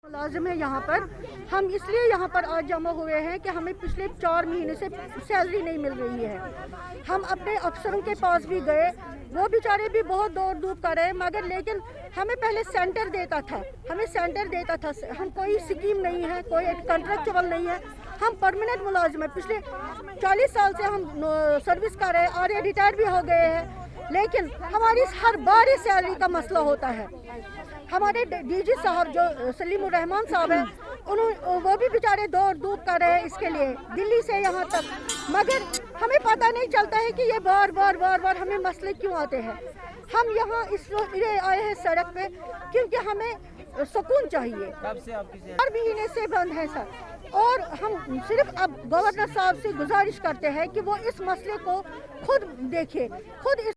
मुलाजिम है यहाँ पर। हम इसलिए यहाँ पर आज जमा हुए हैं कि हमें पिछले 4 महीने से सैलरी नहीं मिल रही है। हम अपने अफसरों के पास भी गए, वो बेचारे भी बहुत दौड़ धूप कर रहे हैं, मगर लेकिन हमें पहले सेंटर देता था, हम कोई स्कीम नहीं है, कोई कॉन्ट्रैक्चुअल नहीं है, हम परमानेंट मुलाजिम है। पिछले 40 साल से हम सर्विस कर रहे हैं और ये रिटायर भी हो गए हैं, लेकिन हमारी हर बार ही सैलरी का मसला होता है। हमारे डीजी साहब जो सलीमुर रहमान साहब हैं, वो भी बेचारे दौड़ धूप कर रहे हैं इसके लिए दिल्ली से यहाँ तक, मगर हमें पता नहीं चलता है कि ये बार बार हमें मसले क्यों आते हैं। हम यहाँ इसलिए आए हैं सड़क पे क्योंकि हमें सुकून चाहिए। 4 महीने से बंद है सर, और हम सिर्फ अब गवर्नर साहब से गुजारिश करते हैं कि वो इस मसले को खुद देखें, खुद इस